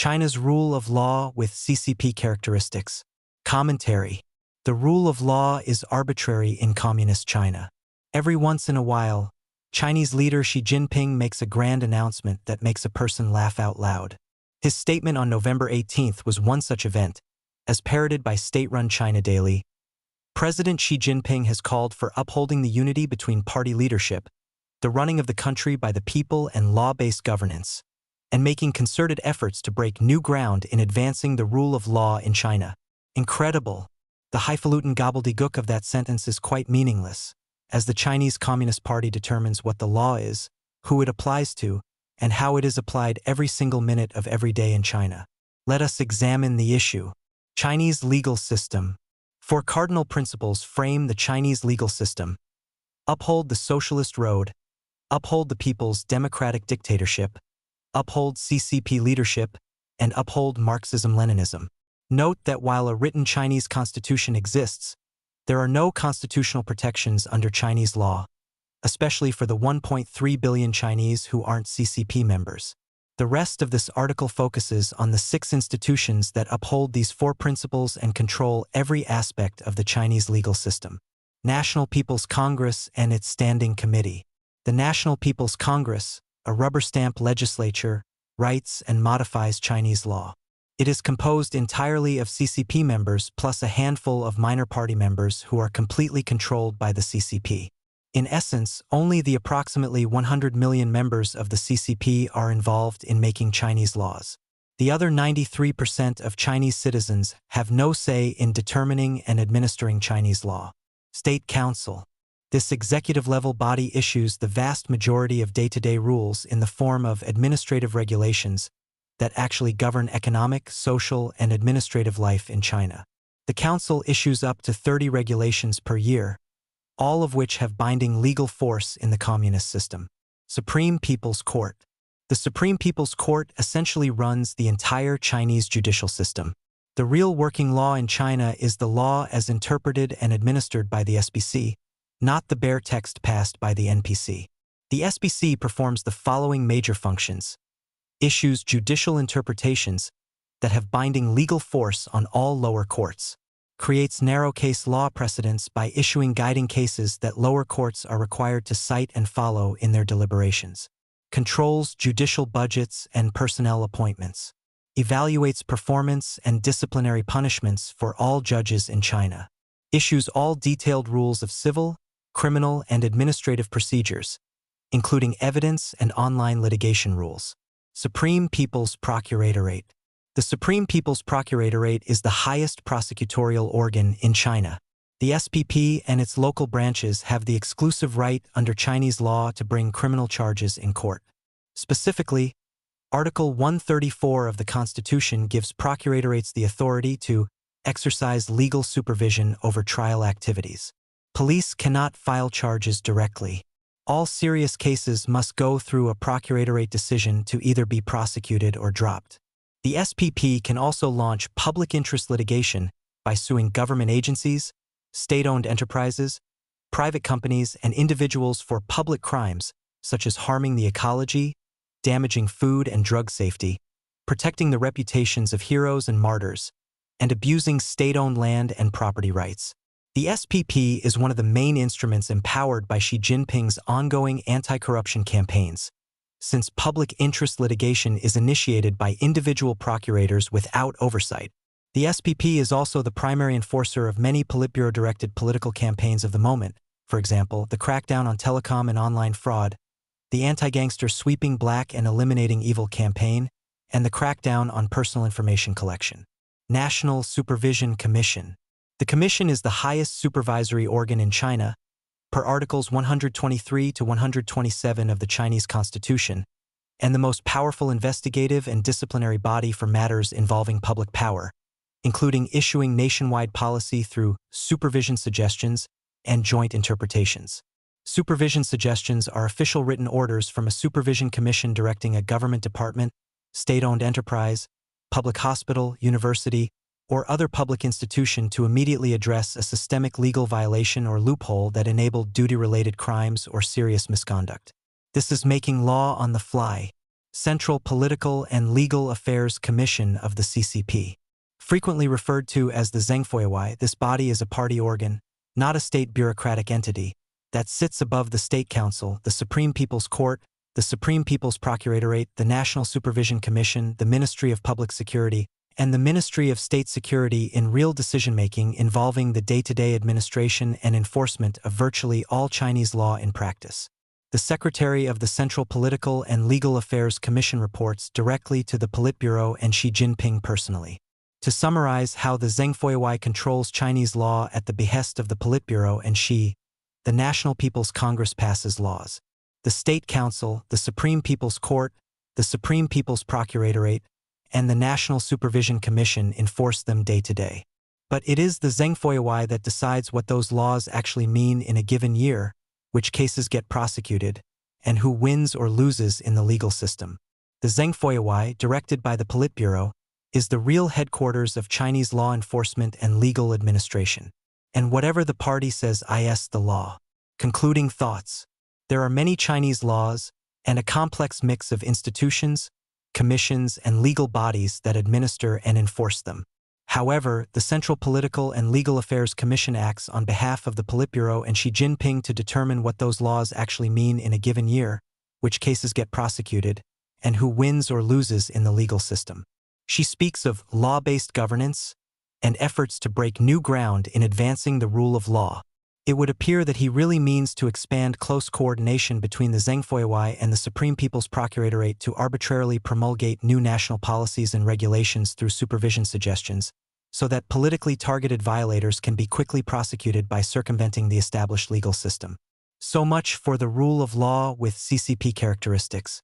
China's rule of law with CCP characteristics. Commentary. The rule of law is arbitrary in communist China. Every once in a while, Chinese leader Xi Jinping makes a grand announcement that makes a person laugh out loud. His statement on November 18th was one such event, as parroted by state-run China Daily. President Xi Jinping has called for upholding the unity between party leadership, the running of the country by the people and law-based governance, and making concerted efforts to break new ground in advancing the rule of law in China. Incredible. The highfalutin gobbledygook of that sentence is quite meaningless, as the Chinese Communist Party determines what the law is, who it applies to, and how it is applied every single minute of every day in China. Let us examine the issue. Chinese legal system. Four cardinal principles frame the Chinese legal system. Uphold the socialist road, uphold the people's democratic dictatorship, uphold CCP leadership, and uphold Marxism-Leninism. Note that while a written Chinese constitution exists, there are no constitutional protections under Chinese law, especially for the 1.3 billion Chinese who aren't CCP members. The rest of this article focuses on the 6 institutions that uphold these 4 principles and control every aspect of the Chinese legal system. National People's Congress and its Standing Committee. The National People's Congress, a rubber-stamp legislature, writes and modifies Chinese law. It is composed entirely of CCP members plus a handful of minor party members who are completely controlled by the CCP. In essence, only the approximately 100 million members of the CCP are involved in making Chinese laws. The other 93% of Chinese citizens have no say in determining and administering Chinese law. State Council. This executive-level body issues the vast majority of day-to-day rules in the form of administrative regulations that actually govern economic, social, and administrative life in China. The Council issues up to 30 regulations per year, all of which have binding legal force in the communist system. Supreme People's Court. The Supreme People's Court essentially runs the entire Chinese judicial system. The real working law in China is the law as interpreted and administered by the SPC, not the bare text passed by the NPC. The SPC performs the following major functions: issues judicial interpretations that have binding legal force on all lower courts, creates narrow case law precedents by issuing guiding cases that lower courts are required to cite and follow in their deliberations, controls judicial budgets and personnel appointments, evaluates performance and disciplinary punishments for all judges in China, issues all detailed rules of civil, criminal, and administrative procedures, including evidence and online litigation rules. Supreme People's Procuratorate. The Supreme People's Procuratorate is the highest prosecutorial organ in China. The SPP and its local branches have the exclusive right under Chinese law to bring criminal charges in court. Specifically, Article 134 of the Constitution gives procuratorate the authority to exercise legal supervision over trial activities. Police cannot file charges directly. All serious cases must go through a procuratorate decision to either be prosecuted or dropped. The SPP can also launch public interest litigation by suing government agencies, state-owned enterprises, private companies, and individuals for public crimes such as harming the ecology, damaging food and drug safety, protecting the reputations of heroes and martyrs, and abusing state-owned land and property rights. The SPP is one of the main instruments empowered by Xi Jinping's ongoing anti-corruption campaigns, since public interest litigation is initiated by individual procurators without oversight. The SPP is also the primary enforcer of many Politburo-directed political campaigns of the moment, for example, the crackdown on telecom and online fraud, the anti-gangster Sweeping Black and Eliminating Evil campaign, and the crackdown on personal information collection. National Supervision Commission. The Commission is the highest supervisory organ in China, per Articles 123 to 127 of the Chinese Constitution, and the most powerful investigative and disciplinary body for matters involving public power, including issuing nationwide policy through supervision suggestions and joint interpretations. Supervision suggestions are official written orders from a supervision commission directing a government department, state-owned enterprise, public hospital, university, or other public institution to immediately address a systemic legal violation or loophole that enabled duty-related crimes or serious misconduct. This is making law on the fly. Central Political and Legal Affairs Commission of the CCP. Frequently referred to as the Zhengfuiwai, this body is a party organ, not a state bureaucratic entity, that sits above the State Council, the Supreme People's Court, the Supreme People's Procuratorate, the National Supervision Commission, the Ministry of Public Security, and the Ministry of State Security in real decision-making involving the day-to-day administration and enforcement of virtually all Chinese law in practice. The Secretary of the Central Political and Legal Affairs Commission reports directly to the Politburo and Xi Jinping personally. To summarize how the Zhengfuiwai controls Chinese law at the behest of the Politburo and Xi, the National People's Congress passes laws. The State Council, the Supreme People's Court, the Supreme People's Procuratorate, and the National Supervision Commission enforce them day to day. But it is the Zhengfuiwai that decides what those laws actually mean in a given year, which cases get prosecuted, and who wins or loses in the legal system. The Zhengfuiwai, directed by the Politburo, is the real headquarters of Chinese law enforcement and legal administration. And whatever the party says is the law. Concluding thoughts. There are many Chinese laws and a complex mix of institutions, commissions, and legal bodies that administer and enforce them. However, the Central Political and Legal Affairs Commission acts on behalf of the Politburo and Xi Jinping to determine what those laws actually mean in a given year, which cases get prosecuted, and who wins or loses in the legal system. She speaks of law-based governance and efforts to break new ground in advancing the rule of law. It would appear that he really means to expand close coordination between the Zhengfuiwai and the Supreme People's Procuratorate to arbitrarily promulgate new national policies and regulations through supervision suggestions, so that politically targeted violators can be quickly prosecuted by circumventing the established legal system. So much for the rule of law with CCP characteristics.